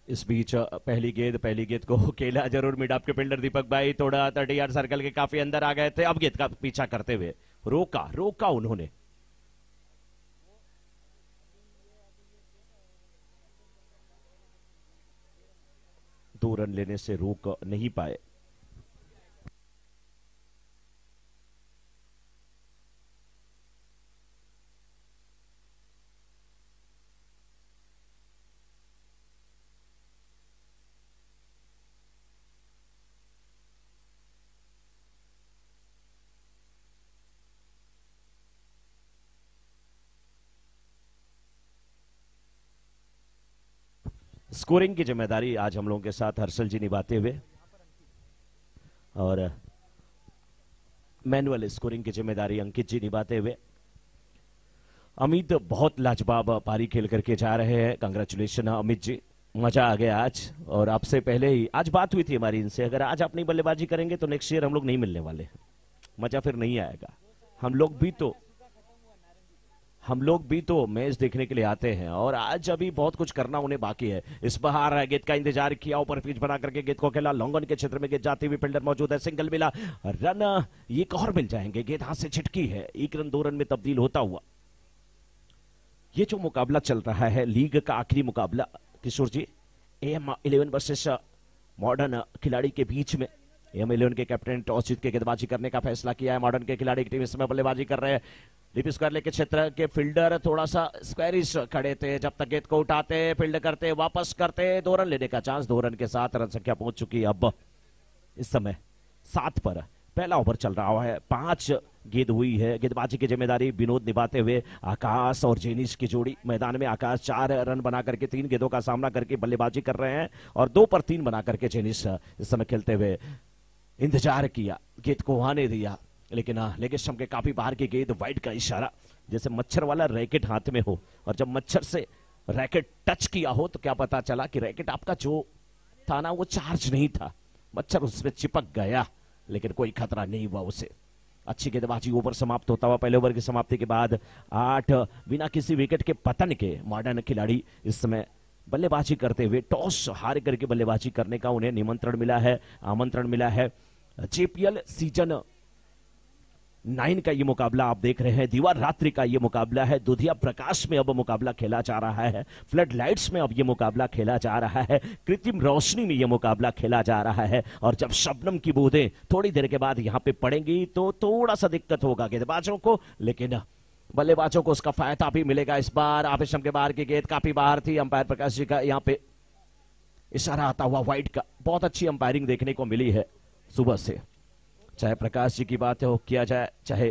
इस बीच पहली गेंद को खेला जरूर मिड ऑफ के फील्डर दीपक भाई, थोड़ा 30 यार्ड सर्कल के काफी अंदर आ गए थे। अब गेंद का पीछा करते हुए रोका उन्होंने। दो रन लेने से रोक नहीं पाए। स्कोरिंग की जिम्मेदारी आज हम लोगों के साथ हर्षल जी निभाते हुए, और मैनुअल स्कोरिंग की जिम्मेदारी अंकित जी निभाते हुए। अमित बहुत लाजवाब पारी खेल करके जा रहे हैं। कांग्रेचुलेशन अमित जी, मजा आ गया आज। और आपसे पहले ही आज बात हुई थी हमारी इनसे, अगर आज आप नहीं बल्लेबाजी करेंगे तो नेक्स्ट ईयर हम लोग नहीं मिलने वाले, मजा फिर नहीं आएगा। हम लोग भी तो मैच देखने के लिए आते हैं, और आज अभी बहुत कुछ करना उन्हें बाकी है। इस बार गेंद का इंतजार किया, ऊपर पिच बना करके गेंद को खेला, लॉन्गन के क्षेत्र में गेंद जाती हुई, फील्डर मौजूद है, सिंगल मिला, रन एक और मिल जाएंगे। गेंद हाथ से छिटकी है, 1 रन 2 रन में तब्दील होता हुआ। ये जो मुकाबला चल रहा है, लीग का आखिरी मुकाबला किशोर जी, AM11 वर्सेस मॉडर्न खिलाड़ी के बीच में। AM11 के कैप्टन टॉस जीत के गेंदबाजी करने का फैसला किया है। मॉडर्न के खिलाड़ी की टीम इस समय बल्लेबाजी कर रहे हैं। डीप स्क्वायर लेके क्षेत्र के फील्डर थोड़ा सा स्क्वायरिश खड़े थे, जब तक गेंद को उठाते, फील्ड करते, वापस करते, 2 रन लेने का चांस। 2 रन के साथ रन संख्या पहुंच चुकी है अब इस समय 7 पर। पहला ओवर चल रहा है, 5 गेंद हुई है। गेंदबाजी की जिम्मेदारी विनोद निभाते हुए आकाश और जेनिश की जोड़ी मैदान में। आकाश 4 रन बना करके 3 गेंदों का सामना करके बल्लेबाजी कर रहे हैं, और 2 पर 3 बना करके जेनिश इस समय खेलते हुए इंतजार किया, गेंद को आने दिया, लेकिन लेगे स्टंप के काफी बाहर की गेंद। वाइड का इशारा, जैसे मच्छर वाला रैकेट हाथ में हो, और जब मच्छर से रैकेट टच किया हो तो क्या पता चला कि रैकेट आपका जो था ना वो चार्ज नहीं था, मच्छर उसमें चिपक गया, लेकिन कोई खतरा नहीं हुआ उसे। अच्छी गेंदबाजी, ओवर समाप्त होता हुआ। पहले ओवर की समाप्ति के बाद 8 बिना किसी विकेट के पतन के मॉडर्न खिलाड़ी इस समय बल्लेबाजी करते हुए, टॉस हार करके बल्लेबाजी करने का उन्हें निमंत्रण मिला है, आमंत्रण मिला है। JPL सीजन 9 का ये मुकाबला आप देख रहे हैं। दीवार रात्रि का ये मुकाबला है। दुधिया प्रकाश में अब मुकाबला खेला जा रहा है। फ्लड लाइट्स में अब ये मुकाबला खेला जा रहा है। कृत्रिम रोशनी में ये मुकाबला खेला जा रहा है। और जब शबनम की बूंदें थोड़ी देर के बाद यहाँ पे पड़ेंगी तो थोड़ा सा दिक्कत होगा गेंदबाजों को, लेकिन बल्लेबाजों को उसका फायदा भी मिलेगा। इस बार आवेशम के बाहर की गेंद काफी बाहर थी। अंपायर प्रकाश जी का यहाँ पे इशारा आता हुआ वाइड का। बहुत अच्छी अंपायरिंग देखने को मिली है सुबह से, चाहे प्रकाश जी की बात हो किया जाए, चाहे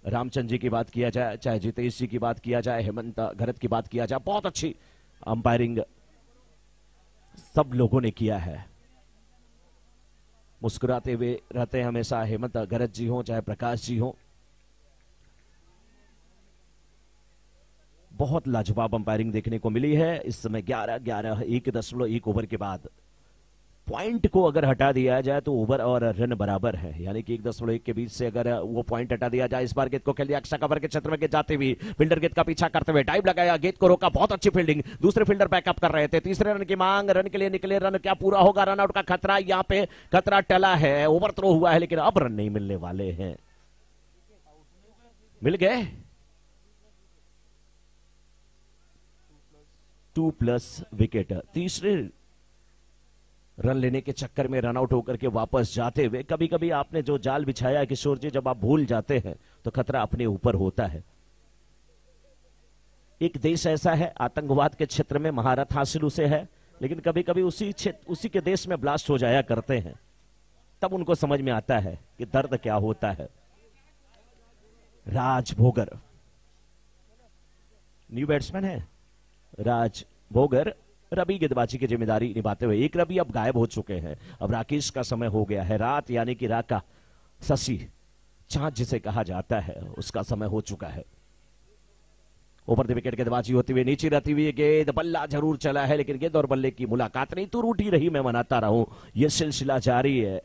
रामचंद्र जी की बात किया जाए, चाहे जितेश जी की बात किया जाए, हेमंत घरत की बात किया जाए, बहुत अच्छी अंपायरिंग सब लोगों ने किया है। मुस्कुराते हुए रहते हैं हमेशा हेमंत घरत जी हो चाहे प्रकाश जी हो। बहुत लाजवाब अंपायरिंग देखने को मिली है। इस समय 1.1 ओवर के बाद पॉइंट को अगर हटा दिया जाए तो ओवर और रन बराबर है, यानी कि 1.1 के बीच से अगर वो पॉइंट हटा दिया जाए। इस बार गेंद को खेल दिया एक्स्ट्रा कवर के क्षेत्र में, गेंद जाते हुए फील्डर गेंद का पीछा करते हुए डाइव लगाया, गेंद को रोका, बहुत अच्छी फील्डिंग। दूसरे फील्डर बैकअप कर रहे थे। तीसरे रन की मांग, रन के लिए निकले, रन क्या पूरा होगा? रन आउट का खतरा, यहाँ पे खतरा टला है, ओवर थ्रो हुआ है, लेकिन अब रन नहीं मिलने वाले हैं। मिल गए 2+ विकेट। तीसरे रन लेने के चक्कर में रन आउट होकर के वापस जाते हुए, कभी कभी आपने जो जाल बिछाया है किशोर जी, जब आप भूल जाते हैं तो खतरा अपने ऊपर होता है। एक देश ऐसा है, आतंकवाद के क्षेत्र में महारत हासिल उसे है, लेकिन कभी कभी उसी के देश में ब्लास्ट हो जाया करते हैं, तब उनको समझ में आता है कि दर्द क्या होता है। राज भोगर न्यू बैट्समैन है। राज भोगर रवि गेंदबाजी की जिम्मेदारी निभाते हुए। एक रवि अब गायब हो चुके हैं, अब राकेश का समय हो गया है। रात यानी कि राका, शशि, चांद जिसे कहा जाता है, उसका समय हो चुका है। ओवर द विकेट गेंदबाजी होती हुई, नीचे रहती हुई गेंद, बल्ला जरूर चला है, लेकिन गेंद और बल्ले की मुलाकात नहीं तो रूठी रही, मैं मनाता रहूं। यह सिलसिला जारी है।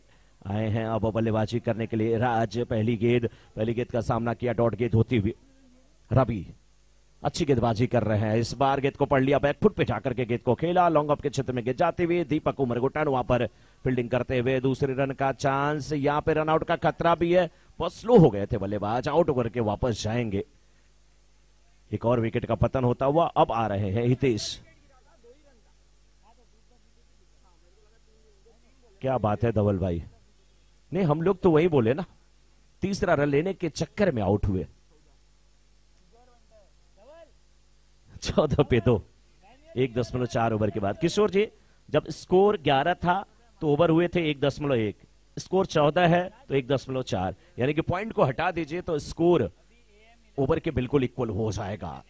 आए हैं अब बल्लेबाजी करने के लिए राज। पहली गेंद का सामना किया, डॉट गेंद होती हुई। रवि अच्छी गेंदबाजी कर रहे हैं। इस बार गेंद को पढ़ लिया, बैकफुट पे जाकर के गेंद को खेला, लॉन्ग ऑफ के क्षेत्र में गेंद जाते हुए दीपक उमरगुट्टन वहां पर फील्डिंग करते हुए दूसरे रन का चांस, यहां पे रनआउट का खतरा भी है। बहुत स्लो हो गए थे बल्लेबाज, आउट होकर के वापस जाएंगे। एक और विकेट का पतन होता हुआ अब आ रहे हैं हितेश। क्या बात है धवल भाई, नहीं हम लोग तो वही बोले ना, तीसरा रन लेने के चक्कर में आउट हुए। 14 पे 2, 1.4 ओवर के बाद। किशोर जी, जब स्कोर 11 था तो ओवर हुए थे 1.1, स्कोर 14 है तो 1.4, यानी कि पॉइंट को हटा दीजिए तो स्कोर ओवर के बिल्कुल इक्वल हो जाएगा।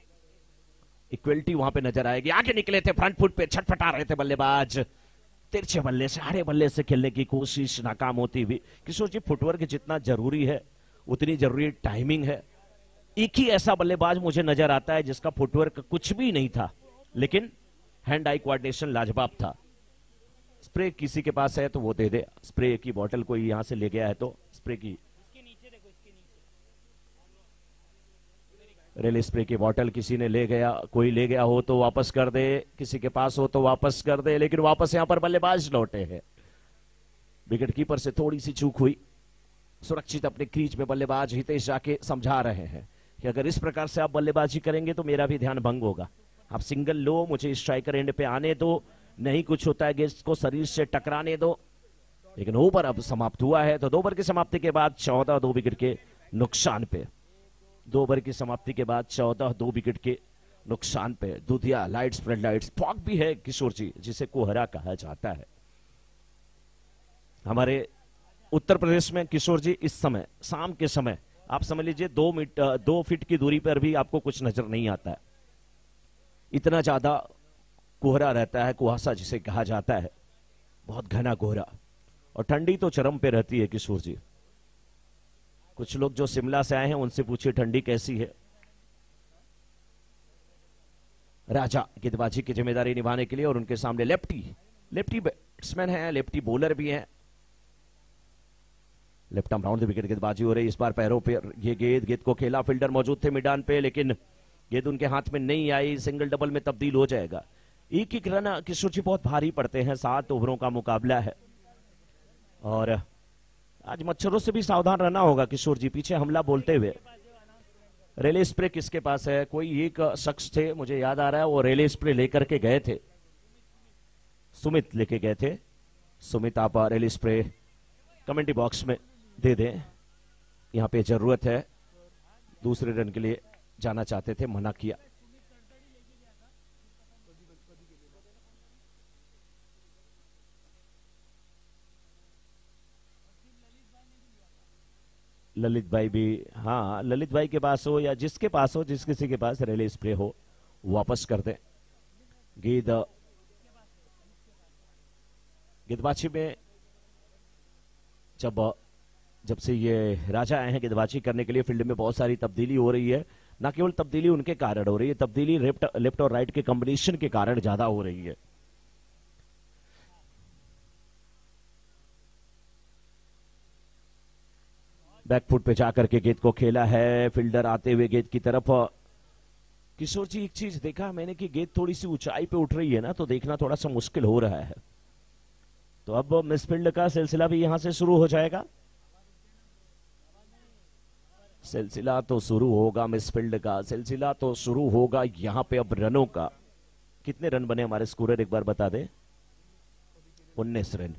इक्वलिटी वहां पे नजर आएगी। आगे निकले थे, फ्रंट फुट पे छटपटा रहे थे बल्लेबाज, तिरछे बल्ले से, आड़े बल्ले से खेलने की कोशिश नाकाम होती हुई। किशोर जी, फुटवर्क जितना जरूरी है उतनी जरूरी टाइमिंग है। एक ही ऐसा बल्लेबाज मुझे नजर आता है जिसका फुटवर्क कुछ भी नहीं था, लेकिन हैंड आई कोऑर्डिनेशन लाजवाब था। स्प्रे किसी के पास है तो वो दे दे, स्प्रे की बोतल कोई यहां से ले गया है तो स्प्रे की, रेल स्प्रे की बोतल किसी ने ले गया, कोई ले गया हो तो वापस कर दे, किसी के पास हो तो वापस कर दे। लेकिन वापस यहां पर बल्लेबाज लौटे हैं। विकेट कीपर से थोड़ी सी चूक हुई, सुरक्षित अपने क्रीज में बल्लेबाज हितेश जाके समझा रहे हैं कि अगर इस प्रकार से आप बल्लेबाजी करेंगे तो मेरा भी ध्यान भंग होगा। आप सिंगल लो, मुझे स्ट्राइकर एंड पे आने दो, नहीं कुछ होता है गेंद को शरीर से टकराने दो। लेकिन ओवर अब समाप्त हुआ है, तो 2 ओवर की समाप्ति के बाद 14 2 विकेट के नुकसान पे, 2 ओवर की समाप्ति के बाद 14 2 विकेट के नुकसान पे। दूधिया लाइट स्प्रेड लाइट्स फॉग भी है किशोर जी, जिसे कोहरा कहा जाता है। हमारे उत्तर प्रदेश में किशोर जी इस समय शाम के समय आप समझ लीजिए 2 फीट की दूरी पर भी आपको कुछ नजर नहीं आता है, इतना ज्यादा कोहरा रहता है, कुहासा जिसे कहा जाता है, बहुत घना कोहरा। और ठंडी तो चरम पे रहती है किशोर जी। कुछ लोग जो शिमला से आए हैं उनसे पूछिए ठंडी कैसी है। राजा गेंदबाजी की जिम्मेदारी निभाने के लिए, और उनके सामने लेफ्टी बैट्समैन है, लेफ्टी बॉलर भी है। Left arm round the wicket गेंदबाजी हो रही। इस बार पैरों पे ये गेंद को खेला, फील्डर मौजूद थे मैदान पे, लेकिन गेंद उनके हाथ में नहीं आई, सिंगल डबल में तब्दील हो जाएगा। एक रन किशोर जी बहुत भारी पड़ते हैं, 7 ओवरों का मुकाबला है और आज मच्छरों से भी सावधान रहना होगा किशोर जी। पीछे हमला बोलते हुए रेले स्प्रे किसके पास है? कोई एक शख्स थे, मुझे याद आ रहा है, वो रेले स्प्रे लेकर के गए थे, सुमित लेके गए थे। सुमित आप रेले स्प्रे कमेंट्री बॉक्स में दे दें, यहां पे जरूरत है। दूसरे रन के लिए जाना चाहते थे, मना किया। ललित भाई भी, हाँ ललित भाई के पास हो या जिसके पास हो, जिस किसी के पास रेले स्प्रे हो वापस कर दें। गेंदबाजी में जब से ये राजा आए हैं गेंदबाजी करने के लिए, फील्ड में बहुत सारी तब्दीली हो रही है। ना केवल तब्दीली उनके कारण हो रही है, तब्दीली लेफ्ट और राइट के कॉम्बिनेशन के कारण ज्यादा हो रही है। बैकफुट पे जाकर के गेंद को खेला है, फील्डर आते हुए गेंद की तरफ। किशोर जी एक चीज देखा मैंने कि गेंद थोड़ी सी ऊंचाई पे उठ रही है ना, तो देखना थोड़ा सा मुश्किल हो रहा है। तो अब मिसफील्ड का सिलसिला भी यहां से शुरू हो जाएगा। सिलसिला तो शुरू होगा, मिसफील्ड का सिलसिला तो शुरू होगा। यहां पे अब रनों का, कितने रन बने हमारे स्कोरर एक बार बता दे? 19 रन।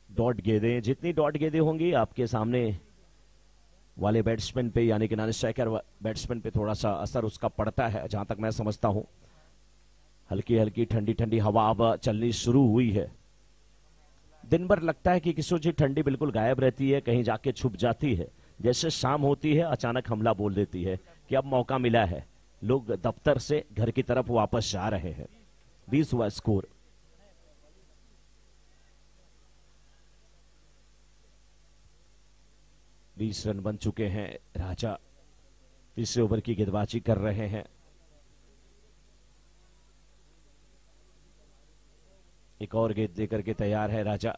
डॉट गेंदें, जितनी डॉट गेंदें होंगी आपके सामने वाले बैट्समैन पे, यानी कि नॉन स्ट्राइकर बैट्समैन पे थोड़ा सा असर उसका पड़ता है, जहां तक मैं समझता हूं। हल्की हल्की ठंडी ठंडी हवा अब चलनी शुरू हुई है। दिन भर लगता है कि किशोर जी ठंडी बिल्कुल गायब रहती है, कहीं जाके छुप जाती है। जैसे शाम होती है अचानक हमला बोल देती है कि अब मौका मिला है, लोग दफ्तर से घर की तरफ वापस जा रहे हैं। 20 हुआ स्कोर। बीस रन बन चुके हैं। राजा तीसरे ओवर की गेंदबाजी कर रहे हैं। एक और गेंद देकर के तैयार है राजा।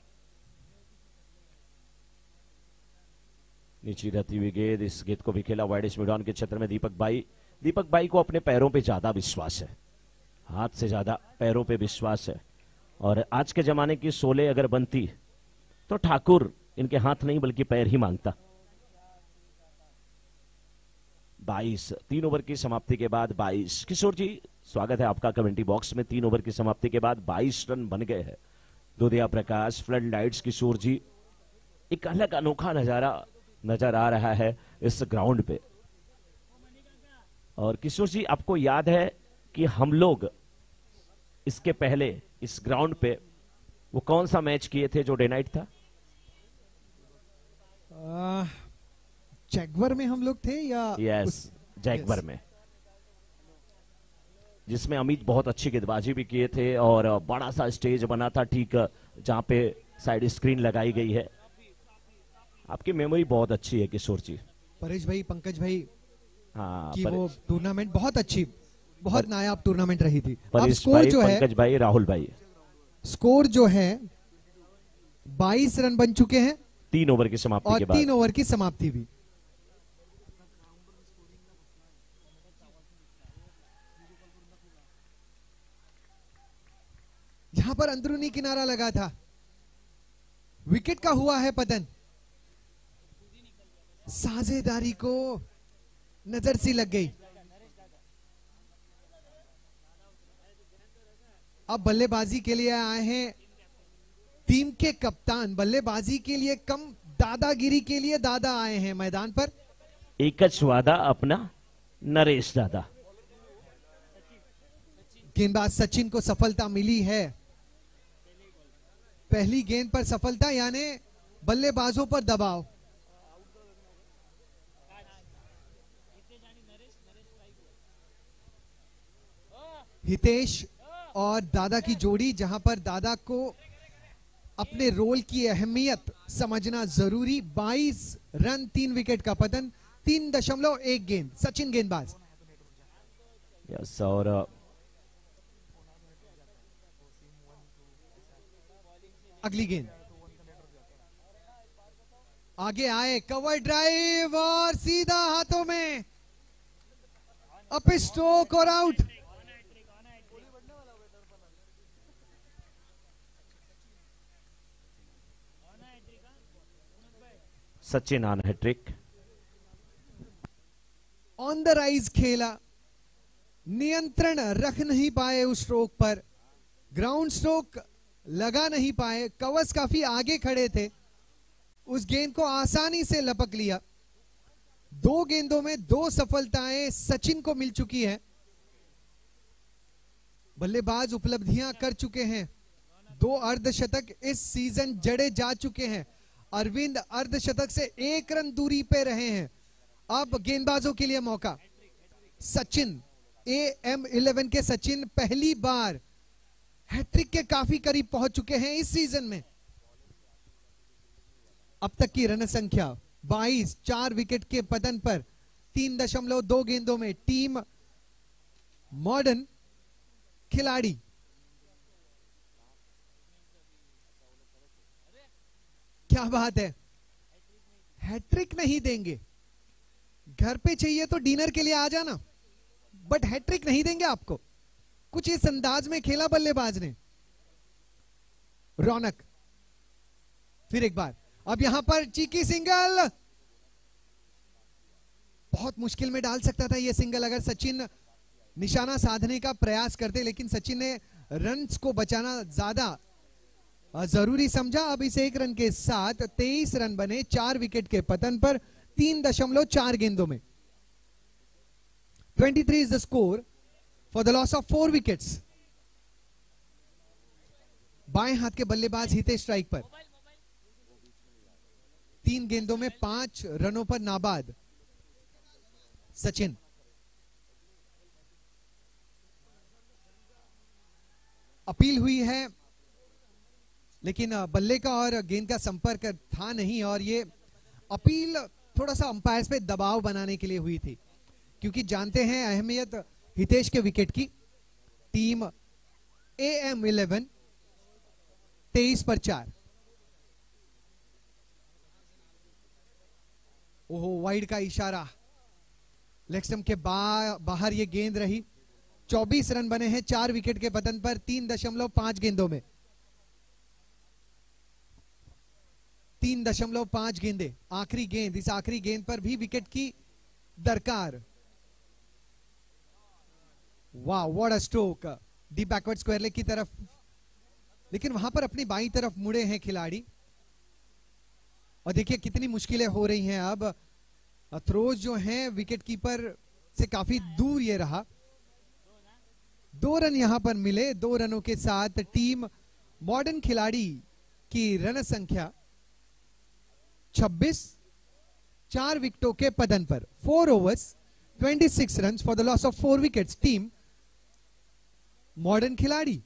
नीचे रहती हुई गेंद, इस गेंद को भी खेला वाइड मिडॉन के क्षेत्र में दीपक भाई को अपने पैरों पे ज्यादा विश्वास है, हाथ से ज्यादा पैरों पे विश्वास है। और आज के जमाने की 16 अगर बनती तो ठाकुर इनके हाथ नहीं बल्कि पैर ही मांगता। 22 3 ओवर की समाप्ति के बाद 22। किशोर जी स्वागत है आपका कमेंट्री बॉक्स में। 3 ओवर की समाप्ति के बाद 22 रन बन गए हैं। दुधिया प्रकाश, फ्लड लाइट्स, किशोर जी, एक अलग अनोखा नजारा नजर आ रहा है इस ग्राउंड पे। और किशोर जी आपको याद है कि हम लोग इसके पहले इस ग्राउंड पे वो कौन सा मैच किए थे जो डे नाइट था? जैगवर में हम लोग थे या यस, जैगवर में, जिसमें अमित बहुत अच्छी गेंदबाजी भी किए थे और बड़ा सा स्टेज बना था ठीक जहां पे साइड स्क्रीन लगाई गई है। आपकी मेमोरी बहुत अच्छी है किशोर जी। परेश भाई, पंकज भाई हाँ, की वो टूर्नामेंट बहुत अच्छी, बहुत नायाब टूर्नामेंट रही थी। अब परेश स्कोर भाई, जो है, पंकज भाई, राहुल भाई, स्कोर जो है 22 रन बन चुके हैं 3 ओवर की समाप्ति और के बाद। 3 ओवर की समाप्ति भी। जहां पर अंदरूनी किनारा लगा था, विकेट का हुआ है पतन। साझेदारी को नजर सी लग गई। अब बल्लेबाजी के लिए आए हैं टीम के कप्तान। बल्लेबाजी के लिए कम, दादागिरी के लिए दादा आए हैं मैदान पर। एकच वादा अपना नरेश दादा। गेंदबाज सचिन को सफलता मिली है। पहली गेंद पर सफलता, यानी बल्लेबाजों पर दबाव। हितेश और दादा की जोड़ी, जहां पर दादा को अपने रोल की अहमियत समझना जरूरी। 22 रन, 3 विकेट का पतन, 3.1 गेंद। सचिन गेंदबाज। यस, और अगली गेंद आगे आए, कवर ड्राइव और सीधा हाथों में, अप स्ट्रोक और आउट। Sachin on hattrick. On the rise खेला, नियंत्रण रख नहीं पाए उस स्ट्रोक पर, ग्राउंड स्ट्रोक लगा नहीं पाए। कवर्स काफी आगे खड़े थे, उस गेंद को आसानी से लपक लिया। 2 गेंदों में 2 सफलताएं सचिन को मिल चुकी है। बल्लेबाज उपलब्धियां कर चुके हैं। 2 अर्धशतक इस सीजन जड़े जा चुके हैं। अरविंद अर्धशतक से 1 रन दूरी पे रहे हैं। अब गेंदबाजों के लिए मौका। सचिन, AM11 के सचिन पहली बार हैट्रिक के काफी करीब पहुंच चुके हैं इस सीजन में। अब तक की रन संख्या 22, 4 विकेट के पतन पर 3.2 गेंदों में। टीम मॉडर्न खिलाड़ी क्या बात है, हैट्रिक नहीं देंगे। घर पे चाहिए तो डिनर के लिए आ जाना, बट हैट्रिक नहीं देंगे आपको। कुछ इस अंदाज में खेला बल्लेबाज ने। रौनक फिर एक बार, अब यहां पर चीकी सिंगल, बहुत मुश्किल में डाल सकता था यह सिंगल अगर सचिन निशाना साधने का प्रयास करते, लेकिन सचिन ने रन्स को बचाना ज्यादा जरूरी समझा। अब इस 1 रन के साथ 23 रन बने 4 विकेट के पतन पर 3.4 गेंदों में। 23 is the score for the loss of 4 wickets. बाएं हाथ के बल्लेबाज हितेश स्ट्राइक पर। 3 गेंदों में 5 रनों पर नाबाद सचिन। अपील हुई है, लेकिन बल्ले का और गेंद का संपर्क था नहीं, और ये अपील थोड़ा सा अंपायर्स पे दबाव बनाने के लिए हुई थी, क्योंकि जानते हैं अहमियत हितेश के विकेट की। टीम AM11 23 पर 4। ओहो, वाइड का इशारा। लेग स्टंप के बाहर ये गेंद रही। 24 रन बने हैं 4 विकेट के पतन पर 3.5 गेंदों में। 3.5 गेंदे। आखिरी गेंद, इस आखिरी गेंद पर भी विकेट की दरकार। वाह, what a stroke. Deep backward square leg की तरफ, लेकिन वहां पर अपनी बाईं तरफ मुड़े हैं खिलाड़ी। और देखिए कितनी मुश्किलें हो रही हैं अब। थ्रोज जो हैं विकेट कीपर से काफी दूर ये रहा। 2 रन यहां पर मिले। 2 रनों के साथ टीम मॉडर्न खिलाड़ी की रन संख्या 26, 4 विकेटों के पतन पर। 4 overs, 26 runs for the loss of 4 wickets. Team modern खिलाड़ी।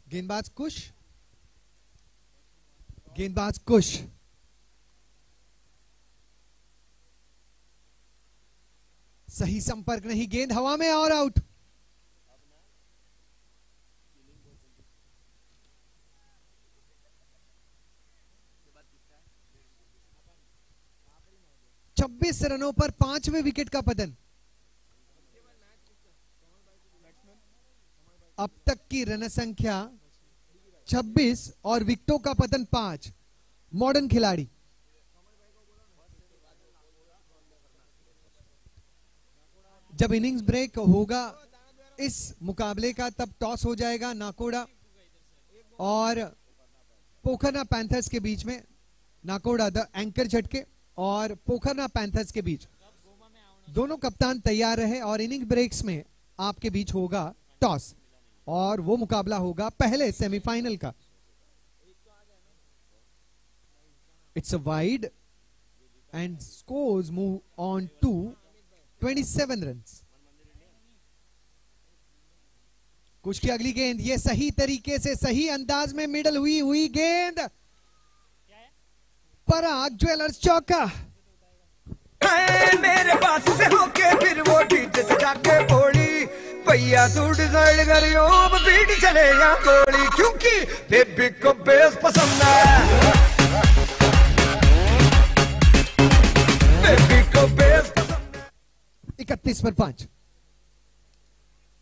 गेंदबाज कुश, गेंदबाज कुश। सही संपर्क नहीं, गेंद हवा में और आउट। छब्बीस रनों पर 5वें विकेट का पतन। अब तक की रन संख्या 26 और विकेटों का पतन 5। मॉडर्न खिलाड़ी। जब इनिंग्स ब्रेक होगा इस मुकाबले का, तब टॉस हो जाएगा नाकोड़ा और पोखरना पैंथर्स के बीच में। नाकोड़ा द एंकर झटके और पोखरना पैंथर्स के बीच। दोनों कप्तान तैयार रहे और इनिंग ब्रेक्स में आपके बीच होगा टॉस और वो मुकाबला होगा पहले सेमीफाइनल का। It's a wide and scores move on to 27 runs. कुछ की अगली गेंद, ये सही तरीके से सही अंदाज में मिडल हुई गेंद। पराग ज्वेलर्स चौका। मेरे पास से होके फिर वो डीजे से जाके बोली, भैया तू डिसाइड करियो अब बीट चलेगा गोली, क्योंकि बेबी को बेस पसंद है, बेबी को बेस पसंद है। 31 पर 5।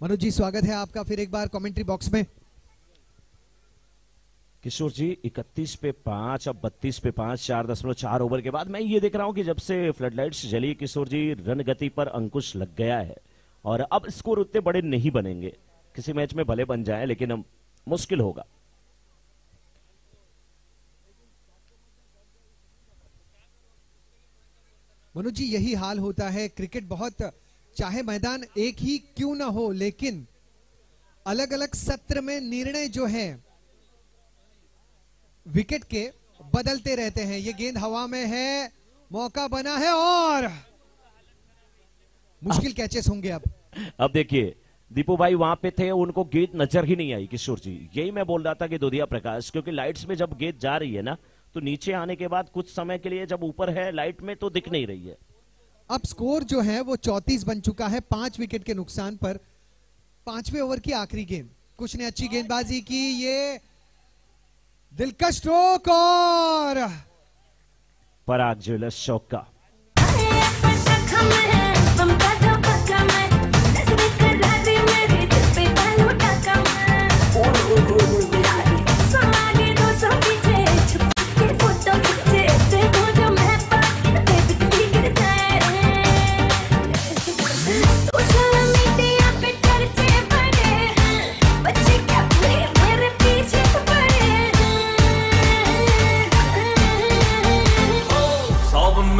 मनोज जी, स्वागत है आपका फिर एक बार कमेंट्री बॉक्स में। किशोर जी, 31 पे 5, अब 32 पे 5, 4.4 ओवर के बाद मैं ये देख रहा हूं कि जब से फ्लडलाइट्स जली किशोर जी, रन गति पर अंकुश लग गया है और अब स्कोर उतने बड़े नहीं बनेंगे। किसी मैच में भले बन जाए लेकिन अब मुश्किल होगा। मनोज जी, यही हाल होता है। क्रिकेट बहुत, चाहे मैदान एक ही क्यों ना हो, लेकिन अलग अलग सत्र में निर्णय जो है विकेट के बदलते रहते हैं। ये गेंद हवा में है, मौका बना है और मुश्किल कैचेस होंगे अब देखिए दीपू भाई वहां पे थे, उनको गेंद नजर ही नहीं आई किशोर जी। यही मैं बोल रहा था कि दुधिया प्रकाश, क्योंकि लाइट्स में जब गेंद जा रही है ना, तो नीचे आने के बाद कुछ समय के लिए जब ऊपर है लाइट में तो दिख नहीं रही है। अब स्कोर जो है वो 34 बन चुका है 5 विकेट के नुकसान पर। 5वें ओवर की आखिरी गेंद, कुछ ने अच्छी गेंदबाजी की, ये दिलकश स्ट्रोक और पराग ज्वेलर्स चौका।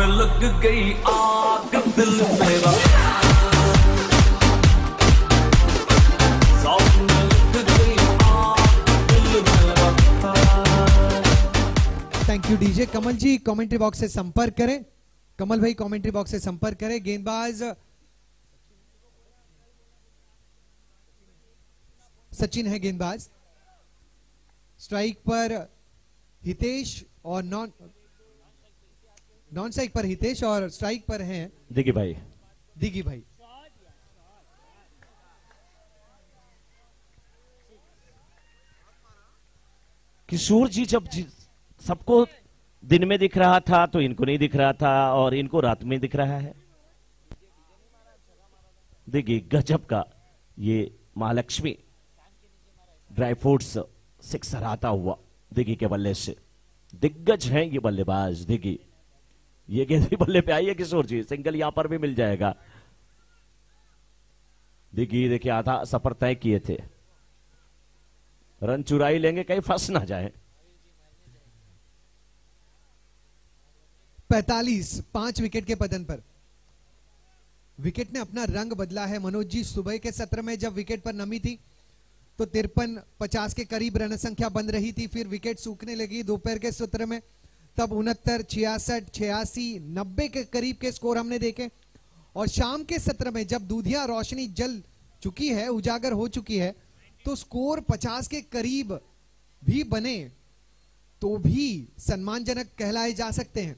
लग गई आग दिल मेरा, सावन में लग गई आग दिल मेरा। डीजे कमल जी कमेंट्री बॉक्स से संपर्क करें। कमल भाई कमेंट्री बॉक्स से संपर्क करें। गेंदबाज सचिन है गेंदबाज। स्ट्राइक पर हितेश और नॉन स्ट्राइक पर हितेश और स्ट्राइक पर हैं दिगी भाई। दिगी भाई। किशोर जी जब सबको दिन में दिख रहा था तो इनको नहीं दिख रहा था और इनको रात में दिख रहा है। देखिए गजब का ये महालक्ष्मी ड्राई फ्रूट्स सिक्सर आता हुआ दिगी के बल्ले से। दिग्गज हैं ये बल्लेबाज दिगी। ये गेंद भी बल्ले पे आई है किशोर जी, सिंगल यहां पर भी मिल जाएगा। दिगी देखिए आधा सफर तय किए थे, रन चुराई लेंगे कहीं फंस ना जाए। 45 5 विकेट के पतन पर। विकेट ने अपना रंग बदला है मनोज जी। सुबह के सत्र में जब विकेट पर नमी थी तो 53-50 के करीब रन संख्या बन रही थी, फिर विकेट सूखने लगी दोपहर के सत्र में, तब 69, 66, 86, 90 के करीब के स्कोर हमने देखे। और शाम के सत्र में जब दूधिया रोशनी जल चुकी है, उजागर हो चुकी है, तो स्कोर 50 के करीब भी बने तो भी सम्मानजनक कहलाए जा सकते हैं।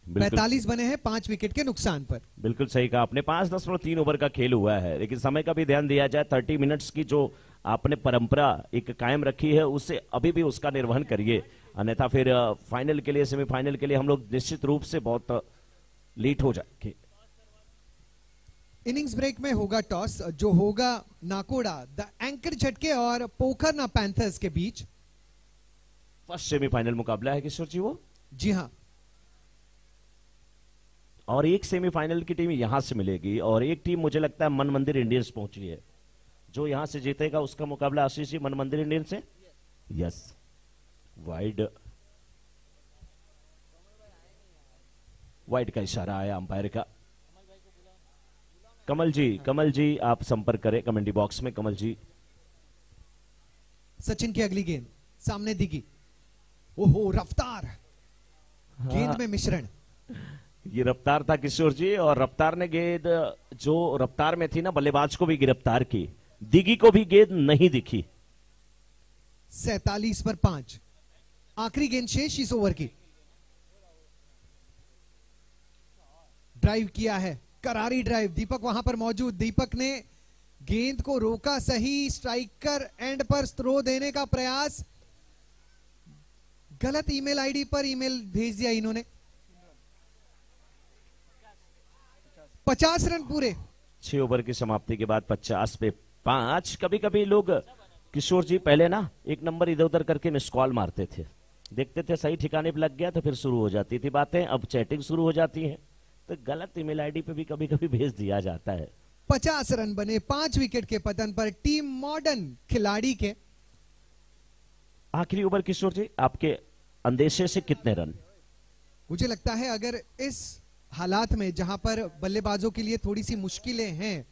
45 बने हैं 5 विकेट के नुकसान पर। बिल्कुल सही कहा आपने। 5.3 ओवर का खेल हुआ है, लेकिन समय का भी ध्यान दिया जाए। 30 मिनट्स की जो आपने परंपरा एक कायम रखी है उससे अभी भी उसका निर्वहन करिए, अन्यथा फिर फाइनल के लिए सेमीफाइनल के लिए हम लोग निश्चित रूप से बहुत लेट हो जाएंगे। इनिंग्स ब्रेक में होगा टॉस, जो होगा नाकोड़ा द एंकर झटके और पोखरना पैंथर्स के बीच। फर्स्ट सेमीफाइनल मुकाबला है किशोर जी वो। जी हाँ। और एक सेमीफाइनल की टीम यहां से मिलेगी और एक टीम मुझे लगता है मन मंदिर इंडियंस पहुंची है। जो यहां से जीतेगा उसका मुकाबला आशीष जी मन मंदिर इंडियंस से। यस वाइड का इशारा आया अंपायर का। कमल जी आप संपर्क करें कमेंट्री बॉक्स में। कमल जी। सचिन की अगली गेंद सामने दिगी। ओहो रफ्तार। गेंद में मिश्रण। ये रफ्तार था किशोर जी, और रफ्तार ने गेंद जो रफ्तार में थी ना बल्लेबाज को भी गिरफ्तार की। दिगी को भी गेंद नहीं दिखी। 47 पर 5 आखिरी गेंद शेष इस ओवर की। ड्राइव किया है, करारी ड्राइव। दीपक वहां पर मौजूद। दीपक ने गेंद को रोका सही। स्ट्राइकर एंड पर थ्रो देने का प्रयास, गलत ईमेल आईडी पर ईमेल भेज दिया इन्होंने। 50 रन पूरे। 6 ओवर की समाप्ति के बाद 50 पे 5। कभी कभी लोग किशोर जी पहले ना एक नंबर इधर उधर करके मिस कॉल मारते थे, देखते थे सही ठिकाने पे लग गया तो फिर शुरू हो जाती थी बातें। अब चैटिंग शुरू हो जाती है तो गलत ईमेल आईडी पे भी कभी कभी भेज दिया जाता है। 50 रन बने 5 विकेट के पतन पर टीम मॉडर्न खिलाड़ी के। आखिरी ओवर किशोर जी आपके अंदेशे से कितने रन? मुझे लगता है अगर इस हालात में जहां पर बल्लेबाजों के लिए थोड़ी सी मुश्किलें हैं,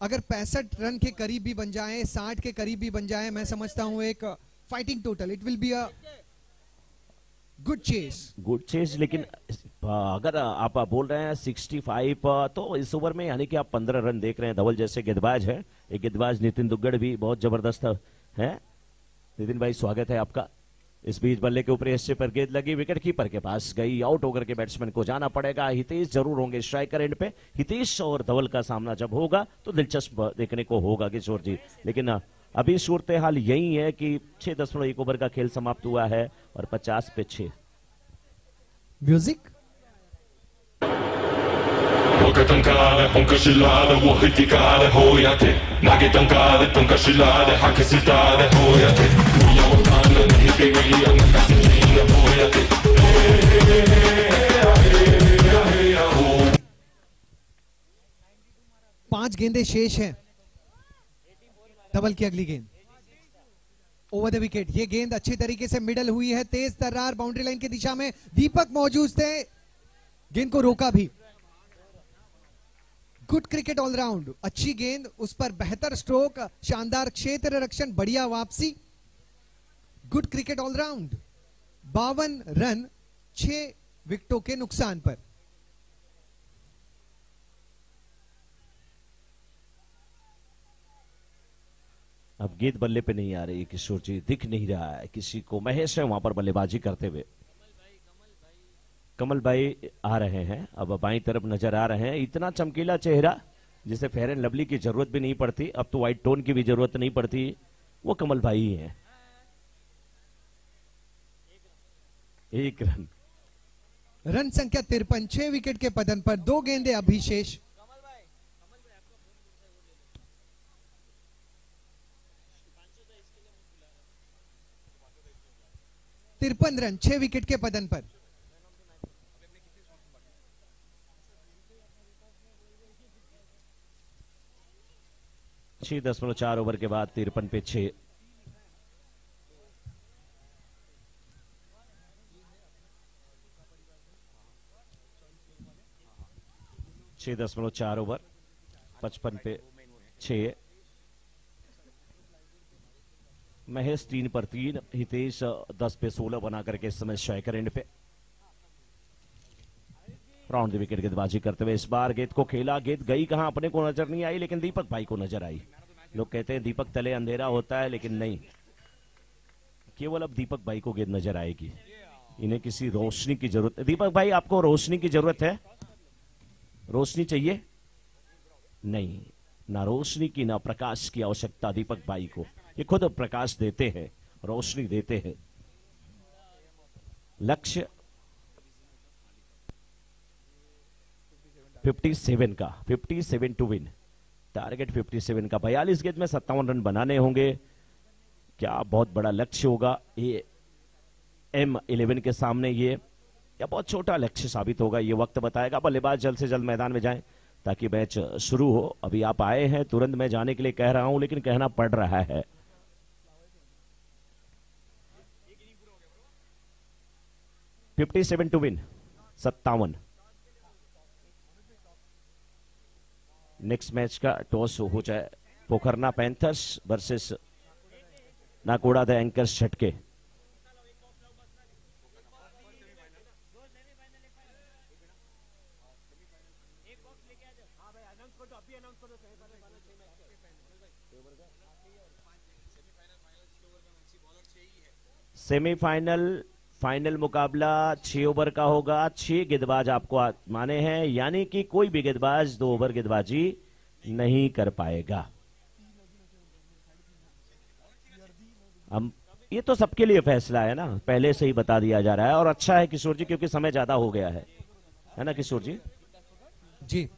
अगर 65 रन के करीब भी बन जाएं, 60 के करीब भी बन जाएं, मैं समझता हूं एक fighting total. It will be a good chase. लेकिन अगर आप बोल रहे हैं 65 तो इस ओवर में यानी कि आप 15 रन देख रहे हैं। धवल जैसे गेंदबाज है, एक गेंदबाज नितिन दुग्गड़ भी बहुत जबरदस्त है। नितिन भाई स्वागत है आपका। इस बीच बल्ले के ऊपरी हिस्से पर गेंद लगी, विकेट कीपर के पास गई, आउट होकर के बैट्समैन को जाना पड़ेगा। हितेश जरूर होंगे स्ट्राइकर एंड पे। हितेश और धवल का सामना जब होगा तो दिलचस्प देखने को होगा किशोर जी। लेकिन अभी सूरत हाल यही है कि 6.1 ओवर का खेल समाप्त हुआ है और 50 पे 6। म्यूजिक। पांच गेंदें शेष हैं। धवल की अगली गेंद ओवर द विकेट। ये गेंद अच्छी तरीके से मिडल हुई है, तेज तर्रार बाउंड्री लाइन की दिशा में। दीपक मौजूद थे, गेंद को रोका भी। Good cricket allround. अच्छी गेंद, उस पर बेहतर स्ट्रोक, शानदार क्षेत्र रक्षण, बढ़िया वापसी। Good cricket allround. 52 रन 6 विकेटों के नुकसान पर। अब गेंद बल्ले पे नहीं आ रही किशोर जी, दिख नहीं रहा है किसी को। महेश है वहां पर बल्लेबाजी करते हुए। कमल भाई आ रहे हैं, अब बाईं तरफ नजर आ रहे हैं। इतना चमकीला चेहरा जिसे फेयर एंड लवली की जरूरत भी नहीं पड़ती, अब तो व्हाइट टोन की भी जरूरत नहीं पड़ती, वो कमल भाई ही हैं। 1 रन। रन संख्या 53, 6 विकेट के पतन पर 2 गेंदे अभिशेष। तिरपन रन 6 विकेट के पतन पर। छह 6.4 ओवर के बाद 53 पे 6। छह 6.4 ओवर 55 पे 6। महेश 3 पर 3, हितेश 10 पे 16 बना करके इस समय स्ट्राइकर एंड पे। राउंड द विकेट गेंदबाजी करते हुए इस बार गेंद को खेला, गेंद गई कहां अपने को नजर नहीं आई, लेकिन दीपक भाई को नजर आई। लोग कहते हैं दीपक तले अंधेरा होता है, लेकिन नहीं, केवल अब दीपक भाई को गेंद नजर आएगी। इन्हें किसी रोशनी की जरूरत है। दीपक भाई आपको रोशनी की जरूरत है? रोशनी चाहिए? नहीं, ना रोशनी की ना प्रकाश की आवश्यकता दीपक भाई को। ये खुद प्रकाश देते हैं, रोशनी देते हैं। लक्ष्य 57 का, 57 टू विन, टारगेट 57 का। 42 गेंद में 57 रन बनाने होंगे। क्या बहुत बड़ा लक्ष्य होगा ये M11 के सामने, ये या बहुत छोटा लक्ष्य साबित होगा, ये वक्त बताएगा। बल्लेबाज जल्द से जल्द मैदान में जाएं ताकि मैच शुरू हो। अभी आप आए हैं, तुरंत मैं जाने के लिए कह रहा हूं, लेकिन कहना पड़ रहा है। $57 टू विन, 57। नेक्स्ट मैच का टॉस हो जाए, Pokharna panthers versus Nakoda the anchors झटके। सेमीफाइनल फाइनल मुकाबला 6 ओवर का होगा। 6 गेंदबाज आपको माने हैं, यानी कि कोई भी गेंदबाज 2 ओवर गेंदबाजी नहीं कर पाएगा। हम ये तो सबके लिए फैसला है ना, पहले से ही बता दिया जा रहा है। और अच्छा है किशोर जी, क्योंकि समय ज्यादा हो गया है ना किशोर जी? जी,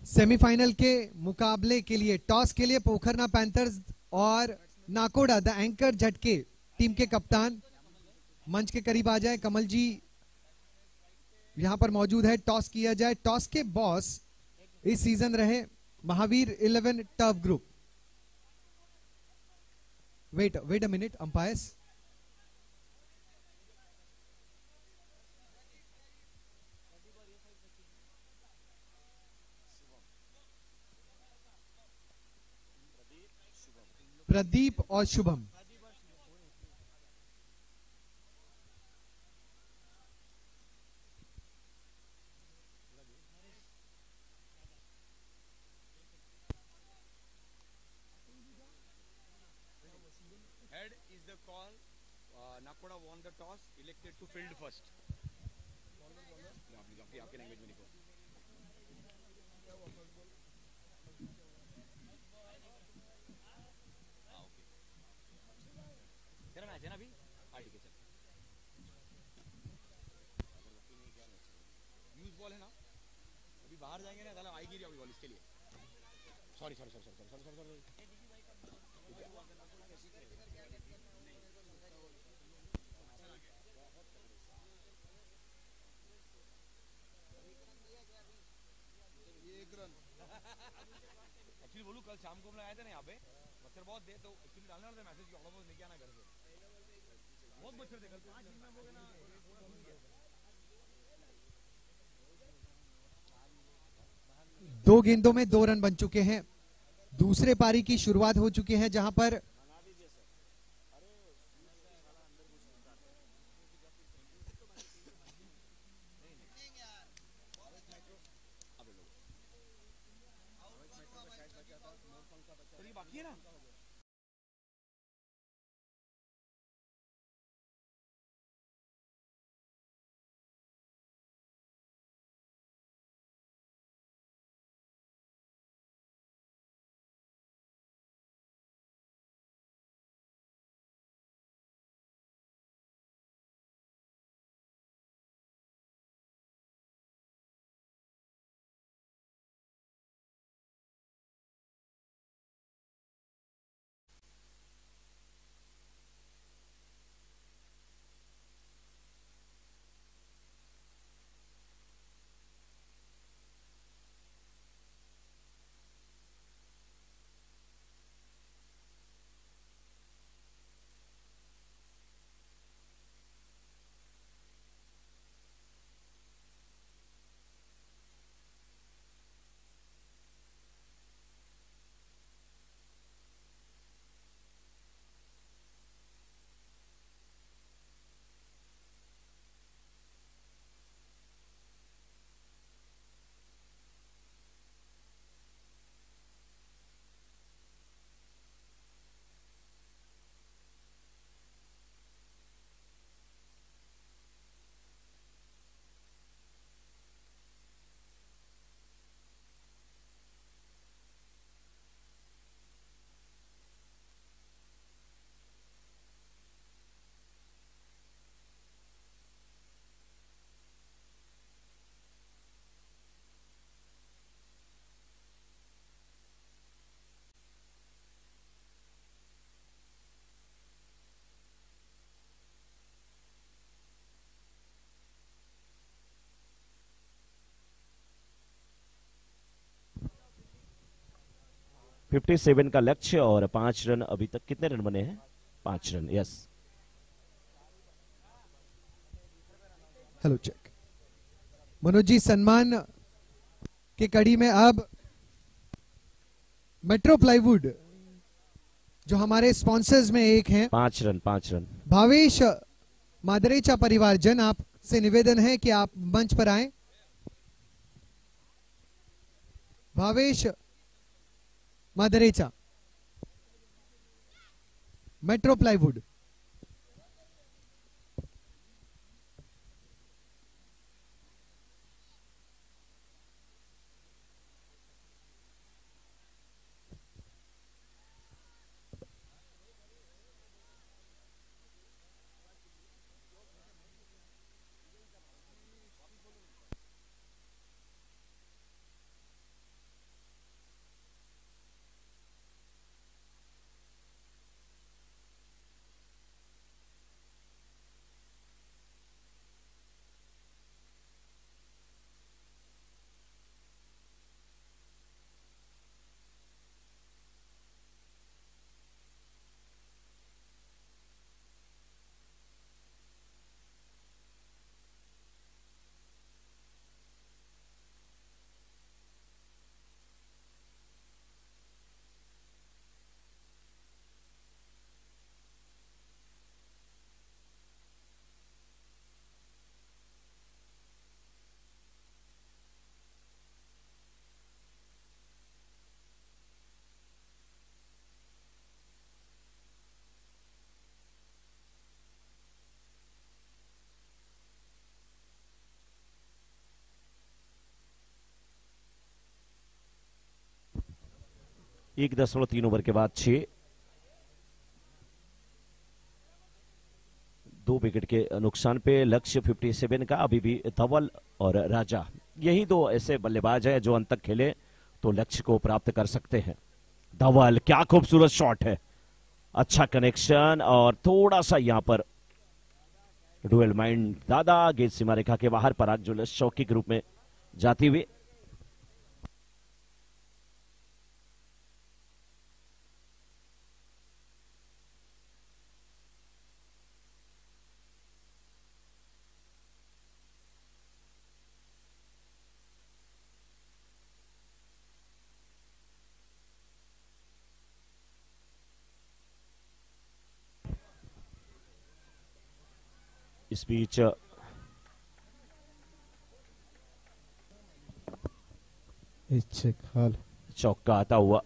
सेमीफाइनल के मुकाबले के लिए टॉस के लिए पोखरना पैंथर्स और नाकोड़ा द एंकर झटके टीम के कप्तान मंच के करीब आ जाए। कमल जी यहां पर मौजूद है, टॉस किया जाए। टॉस के बॉस इस सीजन रहे Mahavir 11 turf group. Wait a minute umpires. Pradeep और Shubham. Head is the call. Nakoda won the toss, elected to field first. आपके लैंग्वेज में लिखो। तेरा मैच है ना अभी? हाँ ठीक है चल। यूज बॉल है ना, अभी बाहर जाएंगे ना, साला आएगी अभी बॉल इसके लिए। Sorry sorry sorry sorry sorry sorry. Actually बोलूं, कल शाम को हम आए थे ना यहाँ पे, मच्छर बहुत थे, तो एक्चुअली डालने वाले थे मैसेज कि ऑलमोस्ट लेके आना घर से। बहुत मच्छर थे कल, 5 दिन में हो गए ना। 2 गेंदों में 2 रन बन चुके हैं। दूसरे पारी की शुरुआत हो चुकी है, जहां पर 57 का लक्ष्य और 5 रन अभी तक। कितने रन बने हैं? 5 run. Yes. Hello check. Manoj ji, सम्मान की कड़ी में अब मेट्रो प्लाईवुड जो हमारे स्पॉन्सर्स में एक हैं, 5 रन 5 रन। भावेश मादरेचा परिवारजन, आपसे निवेदन है कि आप मंच पर आएं। Bhavesh Madrecha, metro plywood. एक 1.3 ओवर के बाद 6, 2 विकेट के नुकसान पे लक्ष्य 57 का। अभी भी धवल और राजा यही दो ऐसे बल्लेबाज हैं जो अंत तक खेले तो लक्ष्य को प्राप्त कर सकते हैं। धवल, क्या खूबसूरत शॉट है, अच्छा कनेक्शन और थोड़ा सा यहां पर डुएल माइंड दादा गेंद सीमा रेखा के बाहर। पराग ज्वेलर्स चौकी के रूप में जाती हुई। इस बीच चौका आता हुआ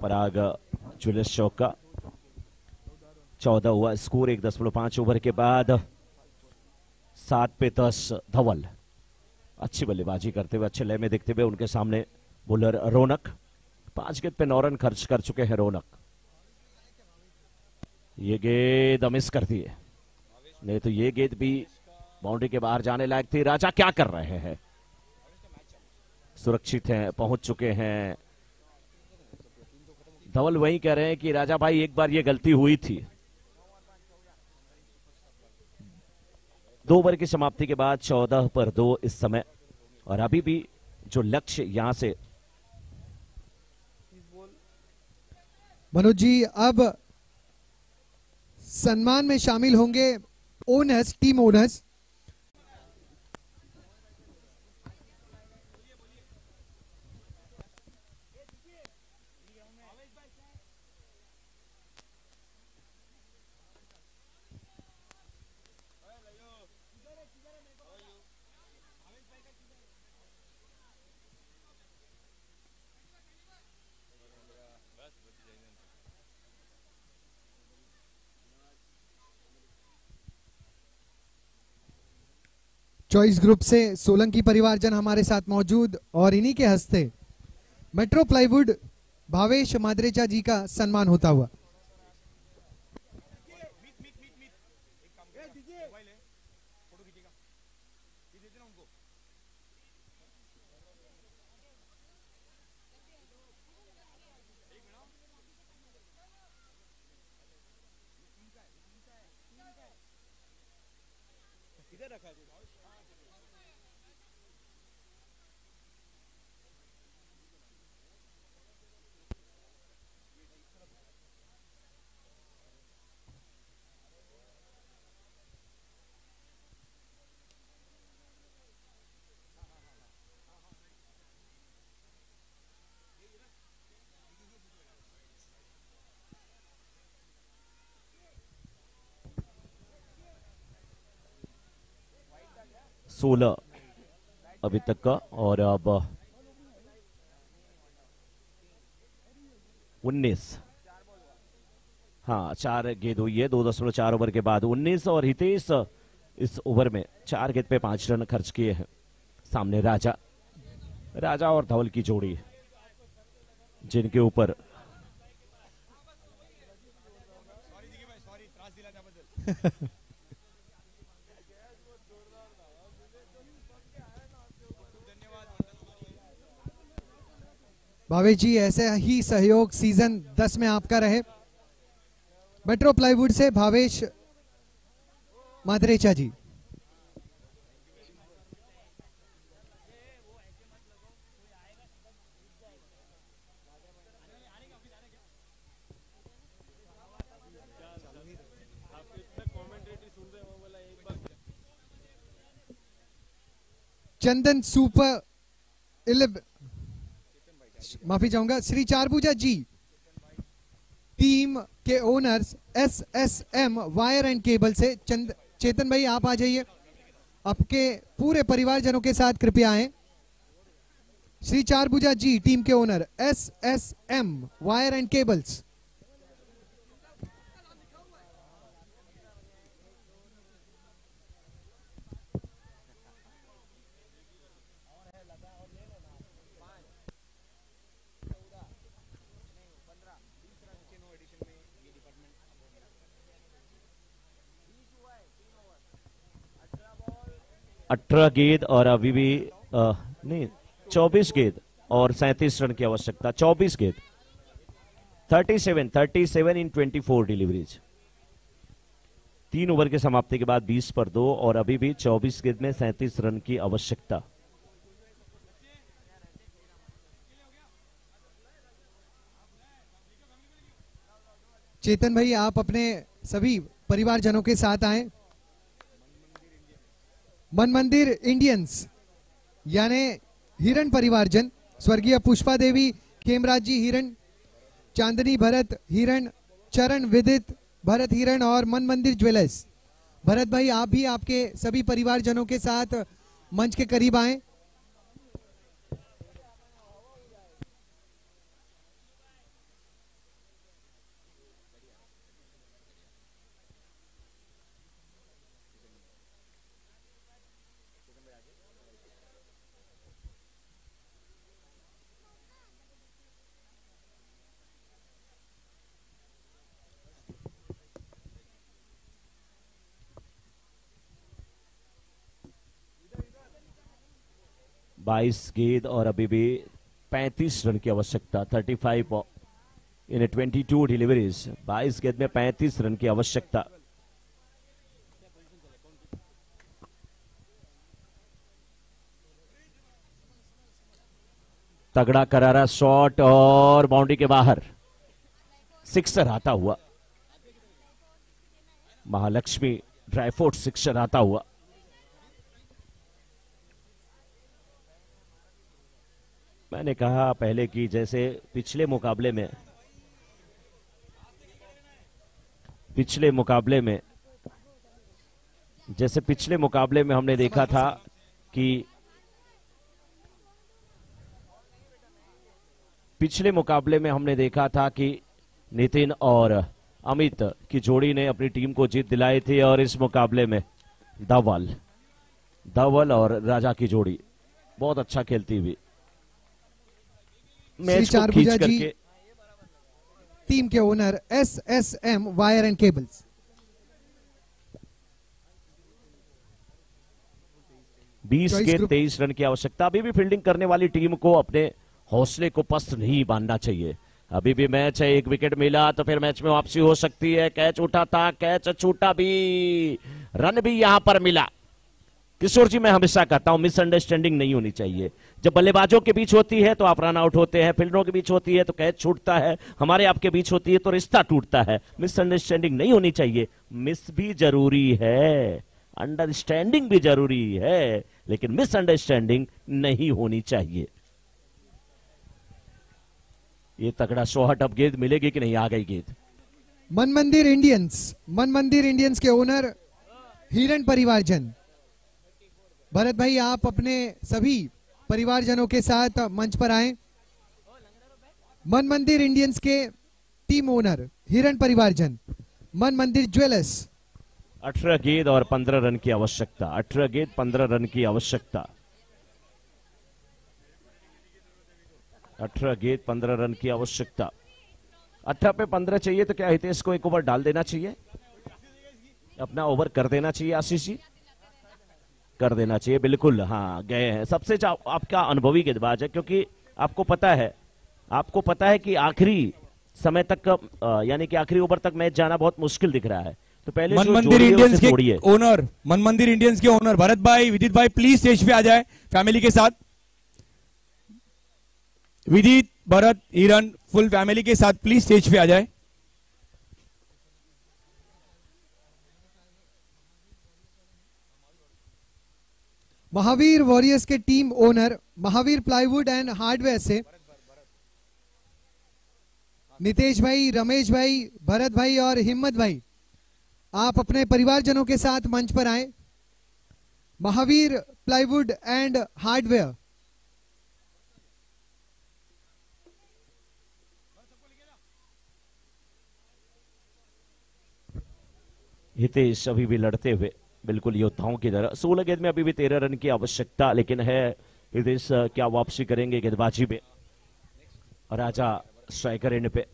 पराग ज्वेलर्स चौका। 14 हुआ स्कोर 1.5 ओवर के बाद 7 पे 10। धवल अच्छी बल्लेबाजी करते हुए अच्छे लय में दिखते हुए उनके सामने बॉलर रौनक। 5 गेंद पे 9 रन खर्च कर चुके हैं रौनक। ये गेंद मिस कर दी है, नहीं तो ये गेंद भी बाउंड्री के बाहर जाने लायक थी। राजा क्या कर रहे हैं? सुरक्षित हैं, पहुंच चुके हैं। धवल वही कह रहे हैं कि राजा भाई एक बार ये गलती हुई थी। 2 ओवर की समाप्ति के बाद 14 पर 2 इस समय, और अभी भी जो लक्ष्य यहां से। मनोज जी, अब सम्मान में शामिल होंगे owners, team owners. Choice group से सोलंकी परिवारजन हमारे साथ मौजूद, और इन्हीं के हस्ते मेट्रो प्लाईवुड भावेश मादरेचा जी का सम्मान होता हुआ। 16 अभी तक का, और अब 19। हाँ, 4 गेंद हुई है 2.4 ओवर के बाद 19, और हितेश इस ओवर में 4 गेंद पे 5 रन खर्च किए हैं। सामने राजा और धवल की जोड़ी, जिनके ऊपर भावेश जी ऐसे ही सहयोग सीजन 10 में आपका रहे। मेट्रो प्लाईवुड से भावेश मादरेचा जी। चंदन सुपर 11, माफी चाहूंगा, श्री चारभुजा जी, टीम के owners SSM wire and cable से। चेतन भाई आप आ जाइए, आपके पूरे परिवारजनों के साथ कृपया आए। श्री चारभुजा जी, टीम के owner SSM wire and cables. अठारह गेंद और अभी भी नहीं 24 गेंद और 37 रन की आवश्यकता। 24 गेंद 37 इन 24 डिलीवरीज। 3 ओवर के समाप्ति के बाद 20 पर 2 और अभी भी 24 गेंद में 37 रन की आवश्यकता। चेतन भाई आप अपने सभी परिवारजनों के साथ आए। मन मंदिर इंडियंस यानी हिरण परिवारजन, स्वर्गीय पुष्पा देवी, खेमराज जी हिरण, चांदनी भरत हिरण, चरण विदित भरत हिरण और मन मंदिर ज्वेलर्स। भरत भाई आप भी आपके सभी परिवारजनों के साथ मंच के करीब आए। बाईस गेंद और अभी भी 35 रन की आवश्यकता। 35 इन 22 डिलीवरीज। 22 गेंद में 35 रन की आवश्यकता। तगड़ा करारा शॉट और बाउंड्री के बाहर, सिक्सर आता हुआ। महालक्ष्मी ड्राईफोर्ट सिक्सर आता हुआ। मैंने कहा पहले कि जैसे पिछले मुकाबले में हमने देखा था कि नितिन और अमित की जोड़ी ने अपनी टीम को जीत दिलाई थी, और इस मुकाबले में धवल और राजा की जोड़ी बहुत अच्छा खेलती हुई मैच को खींच करके। टीम के owner SSM wire and cables. 20 गेंद 23 रन की आवश्यकता। अभी भी फील्डिंग करने वाली टीम को अपने हौसले को पस्त नहीं बांधना चाहिए। अभी भी मैच है, एक विकेट मिला तो फिर मैच में वापसी हो सकती है। कैच उठा था, कैच छूटा भी, रन भी यहां पर मिला। किशोर जी, मैं हमेशा कहता हूं मिसअंडरस्टैंडिंग नहीं होनी चाहिए। जब बल्लेबाजों के बीच होती है तो आप रन आउट होते हैं, फील्डरों के बीच होती है तो कैच छूटता है, हमारे आपके बीच होती है तो रिश्ता टूटता है। मिसअंडरस्टैंडिंग नहीं होनी चाहिए। मिस भी जरूरी है, अंडरस्टैंडिंग भी जरूरी है, लेकिन मिसअंडरस्टैंडिंग नहीं होनी चाहिए। ये तगड़ा शॉट, अब गेंद मिलेगी कि नहीं? आ गई गेंद। मन मंदिर इंडियंस के ओनर हिरण परिवारजन, भरत भाई आप अपने सभी परिवारजनों के साथ मंच पर आए। मन मंदिर इंडियंस के टीम ओनर हिरण परिवारजन, मन मंदिर ज्वेलर्स। 18 गेंद और 15 रन की आवश्यकता, 18 गेंद 15 रन की आवश्यकता, 18 गेंद 15 रन की आवश्यकता। 18 पे 15 चाहिए तो क्या हितेश को एक ओवर डाल देना चाहिए, अपना ओवर कर देना चाहिए आशीष जी, कर देना चाहिए बिल्कुल। हाँ गए हैं, सबसे आपका अनुभवी गेंदबाज है, क्योंकि आपको पता है कि आखिरी समय तक यानी कि आखिरी ओवर तक मैच जाना बहुत मुश्किल दिख रहा है, तो पहले मन मंदिर इंडियंस के ओनर, मन मंदिर इंडियंस के ओनर भरत भाई, विदित भाई प्लीज स्टेज पे आ जाए फैमिली के साथ। विदित, भरत, हिरण फुल फैमिली के साथ प्लीज स्टेज पे आ जाए। महावीर वॉरियर्स के team owner Mahavir plywood and hardware से नितेश भाई, रमेश भाई, भरत भाई और हिम्मत भाई आप अपने परिवारजनों के साथ मंच पर आए। Mahavir plywood and hardware. Hitesh अभी भी लड़ते हुए बिल्कुल योद्धाओं की तरह। 16 गेंद में अभी भी 13 रन की आवश्यकता, लेकिन है हितेश क्या वापसी करेंगे गेंदबाजी में। राजा स्ट्राइकर एंड पे,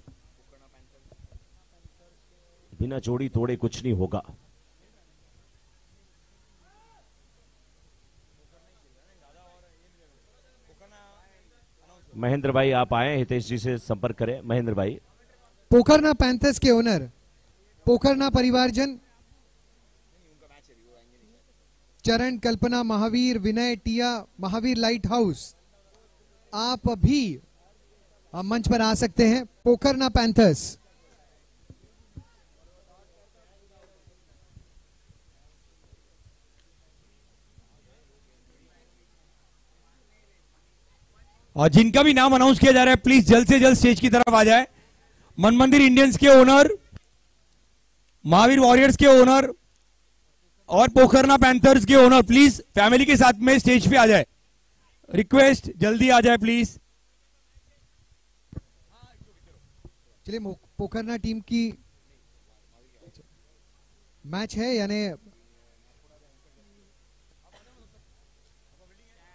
बिना जोड़ी तोड़े कुछ नहीं होगा। महेंद्र भाई आप आए, हितेश जी से संपर्क करें। महेंद्र भाई, पोखरना पैंथर्स के ओनर पोखरना परिवारजन, चरण, कल्पना, महावीर, विनय, टिया, महावीर लाइट हाउस आप भी मंच पर आ सकते हैं। पोखरना पैंथर्स। और जिनका भी नाम अनाउंस किया जा रहा है प्लीज जल्द से जल्द स्टेज की तरफ आ जाए। मन मंदिर इंडियंस के ओनर, महावीर वॉरियर्स के ओनर और पोखरना पैंथर्स के ओनर प्लीज फैमिली के साथ में स्टेज पे आ जाए। रिक्वेस्ट जल्दी आ जाए प्लीज। चलिए, पोखरना टीम की मैच है, यानी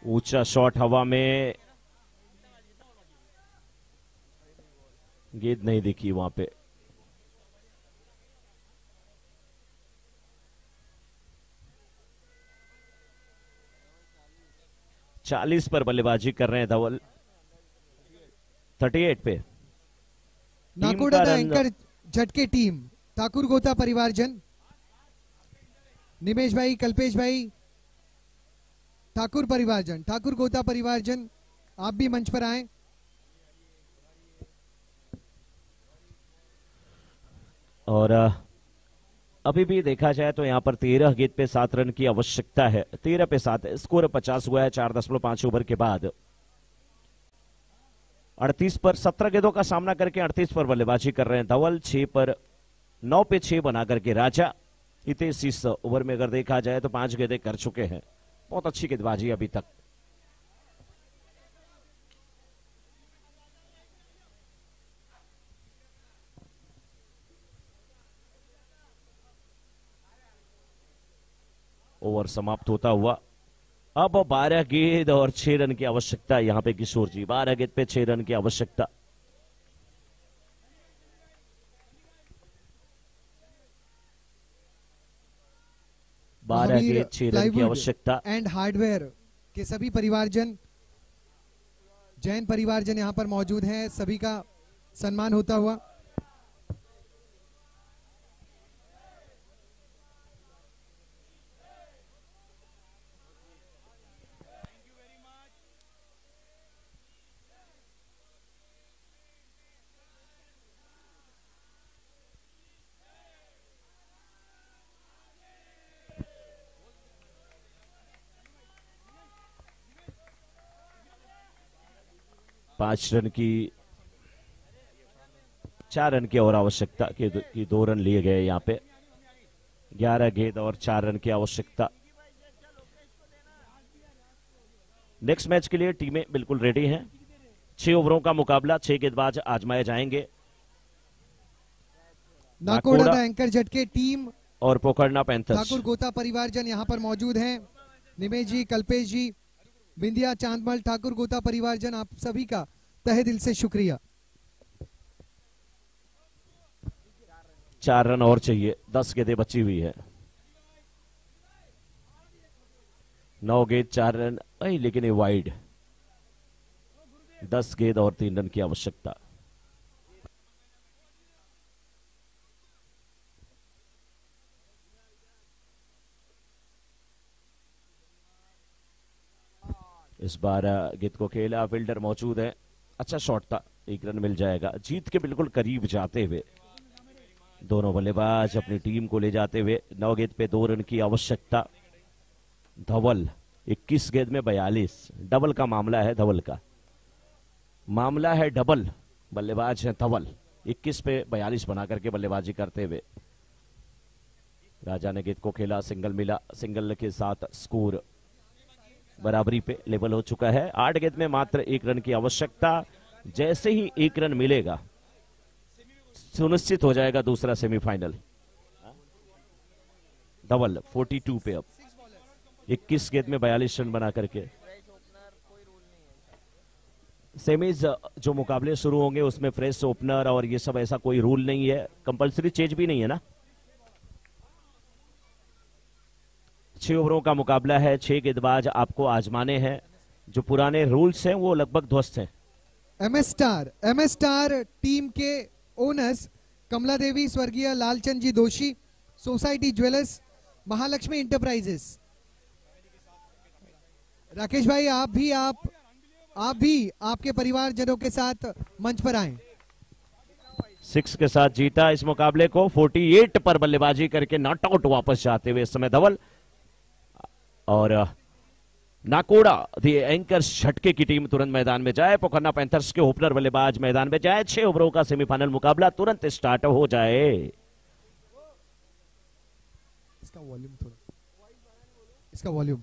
ऊंचा शॉट हवा में, गेंद नहीं दिखी वहां पे। चालीस पर बल्लेबाजी कर रहे हैं धवल, 38 पे। नाकोड़ा द एंकर झटके टीम ठाकुर गोता परिवारजन, निमेश भाई, कल्पेश भाई, ठाकुर परिवारजन, ठाकुर गोता परिवारजन आप भी मंच पर आए। और अभी भी देखा जाए तो यहां पर 13 गेंद पे 7 रन की आवश्यकता है। 13 पे 7, स्कोर 50 हुआ है 4.5 ओवर के बाद। 38 पर 17 गेंदों का सामना करके 38 पर बल्लेबाजी कर रहे हैं धवल। 9 पे 6 बना करके राजा। हितेश इस ओवर में अगर देखा जाए तो 5 गेंदें कर चुके हैं। बहुत अच्छी गेंदबाजी अभी तक। ओवर समाप्त होता हुआ अब 12 गेंद और 6 रन की आवश्यकता है यहां पे किशोर जी। 12 गेंद पे 6 रन की आवश्यकता। महावीर 6 रन की आवश्यकता। एंड हार्डवेयर के सभी परिवारजन, जैन परिवारजन यहां पर मौजूद हैं, सभी का सम्मान होता हुआ। पांच रन की 4 रन की और आवश्यकता की 2 रन लिए गए यहां पे। 11 गेंद और 4 रन की आवश्यकता। नेक्स्ट मैच के लिए टीमें बिल्कुल रेडी हैं। 6 ओवरों का मुकाबला, 6 गेंदबाज आजमाए जाएंगे। नाकोड़ा द एंकर झटके टीम और पोखरना पैंथर्स। ठाकुर गोता परिवारजन यहाँ पर मौजूद हैं। निमेश जी, कल्पेश जी, बिंदिया, चांदमल, ठाकुर गोता परिवारजन, आप सभी का तहे दिल से शुक्रिया। 4 रन और चाहिए, 10 गेंदें बची हुई है। 9 गेंद 4 रन, लेकिन ये वाइड। 10 गेंद और 3 रन की आवश्यकता। इस बार गेंद को खेला, फील्डर मौजूद है। अच्छा शॉट था, 1 रन मिल जाएगा। जीत के बिल्कुल करीब जाते हुए दोनों बल्लेबाज अपनी टीम को ले जाते हुए 9 गेंद पे 2 रन की आवश्यकता। धवल 21 गेंद में 42, डबल का मामला है। धवल का मामला है डबल। बल्लेबाज है धवल, 21 पे 42 बना करके बल्लेबाजी करते हुए। राजा ने गेंद को खेला, सिंगल मिला। सिंगल के साथ स्कोर बराबरी पे लेवल हो चुका है। 8 गेंद में मात्र 1 रन की आवश्यकता। जैसे ही 1 रन मिलेगा सुनिश्चित हो जाएगा दूसरा सेमीफाइनल। धवल 42 पे अब 21 गेंद में 42 रन बना करके। सेमीज जो मुकाबले शुरू होंगे उसमें फ्रेश ओपनर और ये सब ऐसा कोई रूल नहीं है, कंपलसरी चेंज भी नहीं है ना। 6 ओवरों का मुकाबला है, 6 गेंदबाज आपको आजमाने हैं। जो पुराने रूल्स हैं वो लगभग ध्वस्त हैं। एमएस स्टार टीम के ओनर्स कमला देवी, स्वर्गीय लालचंद जी दोषी, society jewellers, Mahalakshmi enterprises. Rakesh भाई, आप भी आपके परिवारजनों के साथ मंच पर आएं। 6 के साथ जीता इस मुकाबले को। 48 पर बल्लेबाजी करके नॉट आउट वापस जाते हुए इस समय धवल। और नाकोड़ा दी एंकर्स झटके की टीम तुरंत मैदान में जाए। पोखरना पैंथर्स के ओपनर बल्लेबाज मैदान में जाए। 6 ओवरों का सेमीफाइनल मुकाबला तुरंत स्टार्ट हो जाए। इसका वॉल्यूम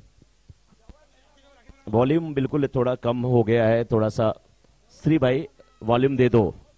वॉल्यूम बिल्कुल थोड़ा कम हो गया है। थोड़ा सा श्री भाई वॉल्यूम दे दो।